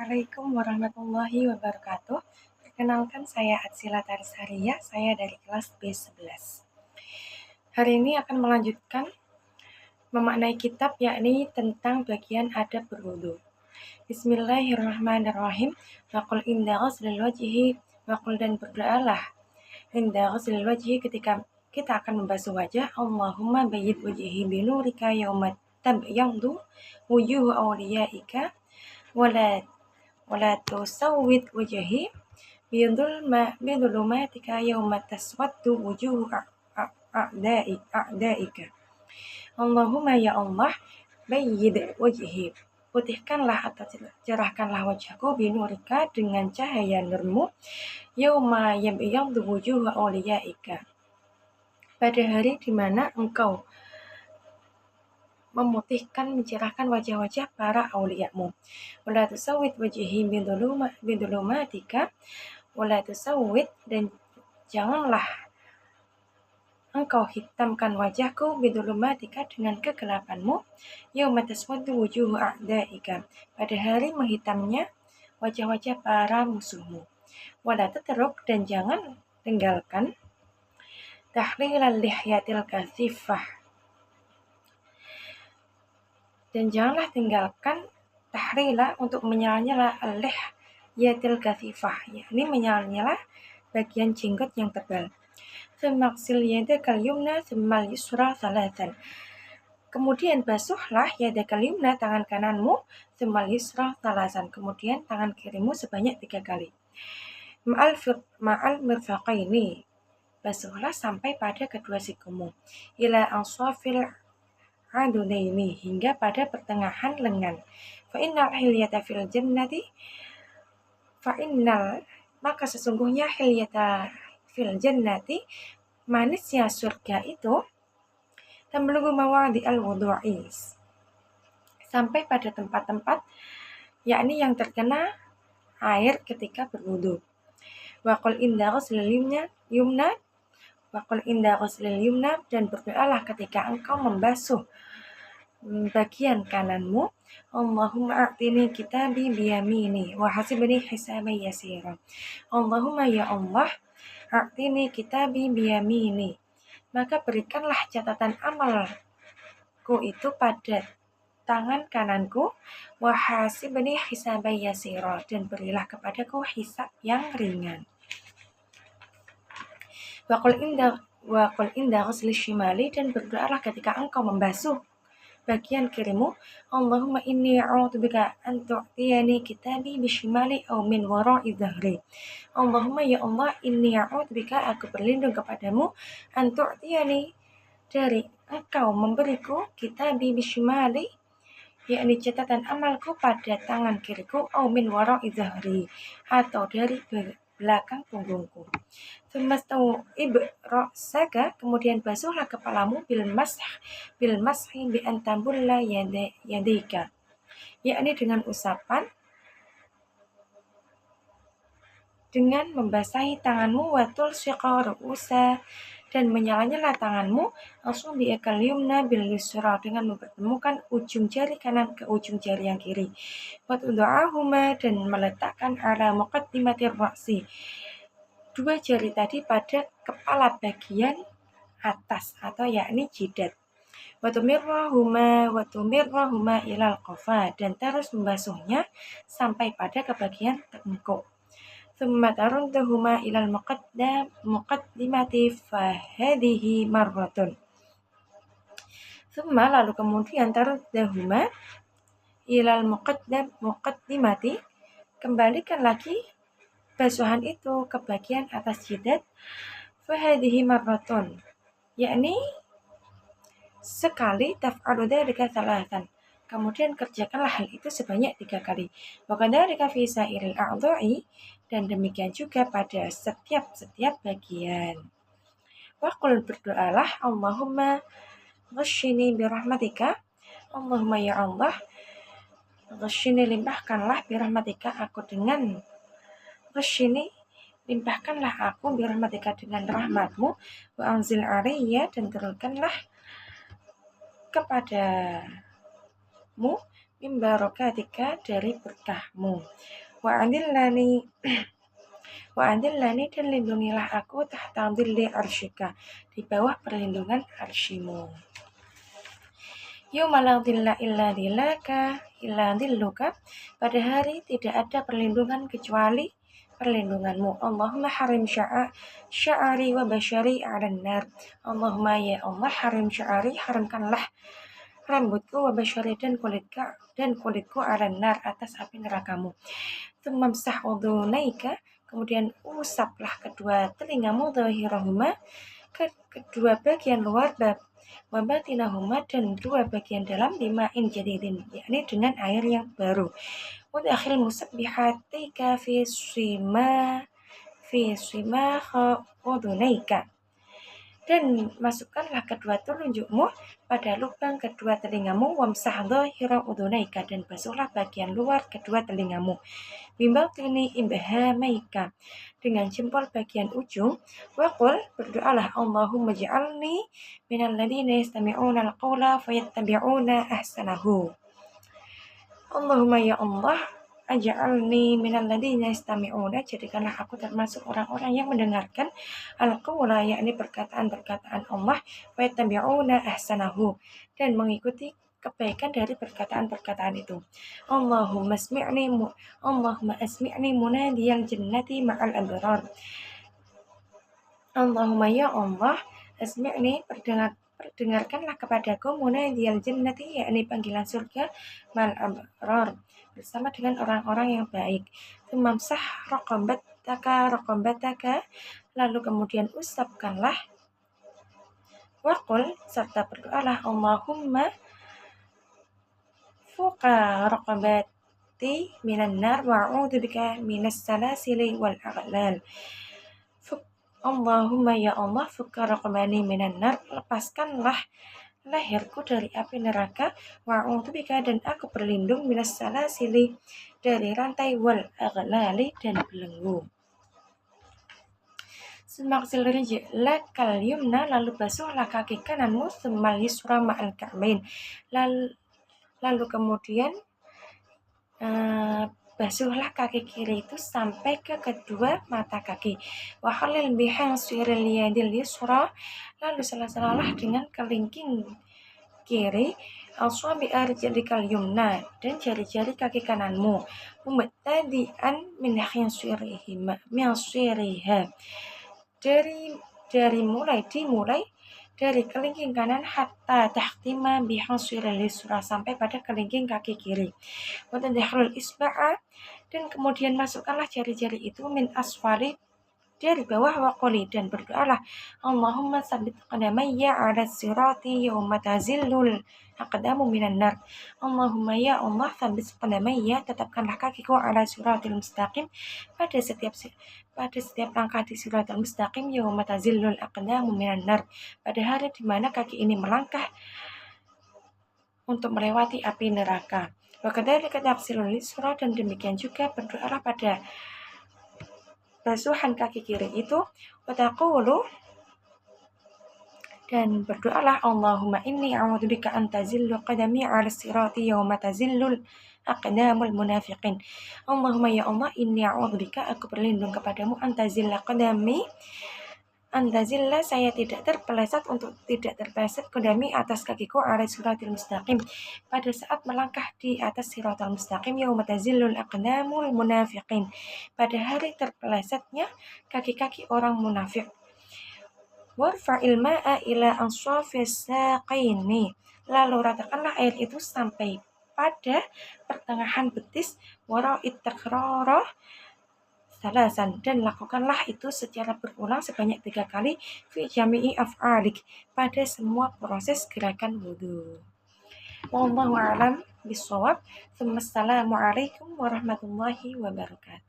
Assalamualaikum warahmatullahi wabarakatuh. Perkenalkan saya Atsila Tarisharia, saya dari kelas B11. Hari ini akan melanjutkan memaknai kitab yakni tentang bagian adab berwudu. Bismillahirrahmanirrahim. Waqul inda ghuslil wajhi, waqul dan berdoalah inda ghuslil wajhi ketika kita akan membasuh wajah. Allahumma bayyid wajhi binurika yawma tabyaddu wujuhu awliyaika wala tusawwid wajhi bidhulumatika yawma taswaddu wujuhu a'daika. Allahumma ya Allah, bayyid wajhi, putihkanlah atau cerahkanlah wajahku binurika dengan cahaya nurmu, yauma yabyaddu wujuhu awliyaika, pada hari di mana engkau memutihkan, mencerahkan wajah-wajah para auliamu. Wala tusawwid wajhi bidhulumatika, wala tusawwid dan janganlah engkau hitamkan wajahku bidhulumatika dengan kegelapanmu, yauma taswaddu wujuhu a'daika, pada hari menghitamnya wajah-wajah para musuhmu. Wala tatruk dan jangan tinggalkan tahlilal lihyatil kathifah, dan janganlah tinggalkan tahrila untuk menyala-nyala al-lihyatil kathifah, yakni menyala-nyala bagian jenggot yang tebal. Thummaksil yadakal yumna thummal yusra thalathan, kemudian basuhlah yadakal yumna tangan kananmu, thummal yusra thalathan, kemudian tangan kirimu sebanyak 3 kali. Ma'al mirfaqaini, basuhlah sampai pada kedua sikumu. Ila ansafil adunaini, hingga pada pertengahan lengan. Fa'innal hilyata fil jannati, maka sesungguhnya hilyata fil jannati, manisnya surga itu, tamlugu mawadi al-wudu'i, sampai pada tempat-tempat yakni yang terkena air ketika berwudu. Waqul inda ghuslil yumna, waqul inda ghuslil yumna, dan berdoalah ketika engkau membasuh bagian kananmu. Allahumma a'tini kitabi biyamini wa hasibni hisaban yasira. Allahumma ya Allah, a'tini kitabi biyamini, maka berikanlah catatan amalku itu pada tangan kananku, wa hasibni hisaban yasira, dan berilah kepadaku hisab yang ringan. Waqul inda ghusli shimali, dan berdoalah ketika engkau membasuh bagian kirimu. Allahumma inni a'udzubika an tu'tiyani kitabi bishimali aw min wara'i dhahri. Allahumma ya Allah, inni a'udzubika, aku berlindung kepadamu, an tu'tiyani, dari engkau memberiku, kitabi bishimali, yakni catatan amalku pada tangan kiriku, aw min wara'i dhahri, atau dari belakang punggungku. Thumastau'ib ra'saka, kemudian basuhlah kepalamu, bil mashi bi antambulla yadika, yakni dengan usapan, dengan membasahi tanganmu, watul syiqa ru'usa, dan menyala-nyala tanganmu, langsung biakal yumna bil yusra, dengan mempertemukan ujung jari kanan ke ujung jari yang kiri. Watudha'ahuma, dan meletakkan ala muqaddimatir ra'si, dua jari tadi pada kepala bagian atas atau yakni jidat. Watumirrahuma ilal qafa, dan terus membasuhnya sampai pada ke bagian tengkuk. Thumma tarudduhuma ilal muqaddimati fahadihi marratun. Thumma, lalu kemudian, tarudduhuma ilal muqaddimati, kembalikan lagi basuhan itu ke bagian atas jidat, fahadihi marratun, yakni sekali, taf'alu dzalika thalathan, kemudian kerjakanlah hal itu sebanyak 3 kali. Wa kadzalika fi sa'iril a'dha'i, dan demikian juga pada setiap bagian. Waqul, berdoalah, Allahumma ghashini birahmatika, Allahumma ya Allah, ghashini, limpahkanlah, birahmatika, aku dengan ghashini, limpahkanlah aku, birahmatika, dengan rahmatmu, wa anzil alaiya, dan turunkanlah kepadamu, min barakatika dari berkahmu. Wa'adillani Wa'adillani dan lindungilah aku tahta dhilli arsyika di bawah perlindungan arsyimu. Yauma la dhilla illa dhillaka illa dhilluka, pada hari tidak ada perlindungan kecuali perlindunganmu. Allahumma harim sya'ari wa basyari 'alan nar. Allahumma ya Allah harim sya'ari, haramkanlah rambutku wa basyari dan kulitku 'alan nar, atas api nerakamu. Tumamsah udhunaika, kemudian usaplah kedua telingamu, dhahirahuma, kedua bagian luar, wabatinahuma, dan dua bagian dalam, bima'in jadidin, yakni dengan air yang baru. Wadakhil musabbihatika fi sima udhunaika, dan masukkanlah kedua telunjukmu pada lubang kedua telingamu, wamsah dhahira udhunaika, dan basuhlah bagian luar kedua telingamu, bibatini ibhamaika, dengan jempol bagian ujung, waqul, berdoalah, Allahumma ja'alni minal ladina yastami'una al-qawla fayattabi'una ahsanahu. Allahumma ya Allah, aj'alni minal ladina yastami'una, jadikanlah aku termasuk orang-orang yang mendengarkan al-qawla, yakni perkataan-perkataan Allah, fayattabi'una ahsanahu, dan mengikuti kebaikan dari perkataan-perkataan itu. Allahumma asmi'ni munadiyal jannati ma'al abrar. Allahumma ya Allah, asmi'ni, perdengarkanlah kepadaku, munadiyal jannati, yakni panggilan surga, ma'al abrar, bersama dengan orang-orang yang baik. Tumamsah raqabataka, lalu kemudian usapkanlah, waqul, serta berdoalah, Allahumma fuqa raqabati minan nar wa'udhu bika minas salasili wal aghlal. Allahumma ya Allah, fuqa raqabani minan nar, lepaskanlah leherku dari api neraka, wa'udhu bika, dan aku berlindung, minas salasili, dari rantai, wal aghlali, dan belenggu. Semaksil rijlakal yumna, lalu basuhlah kaki kananmu, semal yusra ma'al ka'bain, lalu kemudian basuhlah kaki kiri itu sampai ke kedua mata kaki. Wahalil bihansiril yadil yusra, lalu salah-salahlah dengan kelingking kiri, aswabi arjalikal yumna, dan jari-jari kaki kananmu, mubtadi'an min hansiriha, dimulai dari kelingking kanan, hatta tahtima bihansiril yusra, sampai pada kelingking kaki kiri. Wa tadkhulul isba'a, dan kemudian masukkanlah jari-jari itu, min asfali, dari bawah, waquli, dan berdoalah, Allahumma tsabbit qadamayya 'ala sirati yawma tazillul aqdamu minan nar. Allahumma ya Allah, tsabbit qadamayya, tetapkanlah kakiku, 'ala siratil mustaqim, pada setiap langkah di siratal mustaqim, yawma tazillul aqdamu minan nar, pada hari di mana kaki ini melangkah untuk melewati api neraka. Wa kadzalika tafsilul yusra, dan demikian juga berdoalah pada basuhan kaki kiri itu, wa taqulu, dan berdoalah, Allahumma inni a'udzubika an tazillu qadami 'ala sirati yawma tazillul aqdamul munafiqin. Allahumma ya Allah, inni a'udzubika, aku berlindung kepadamu, antazilla qadami, antazilla, saya tidak terpeleset qadami, atas kakiku, 'ala siratil mustaqim, pada saat melangkah di atas siratal mustaqim, yauma tazillul aqdamul munafiqin, pada hari terpelesetnya kaki-kaki orang munafik. Warfa'il ma'a ila ansafis saqaini, lalu ratakanlah air itu sampai pada pertengahan betis, wara'it takrarah salasan, dan lakukanlah itu secara berulang sebanyak 3 kali, fi jami'i af'alik, pada semua proses gerakan wudu. Wallahu a'lam bishawab. Assalamualaikum warahmatullahi wabarakatuh.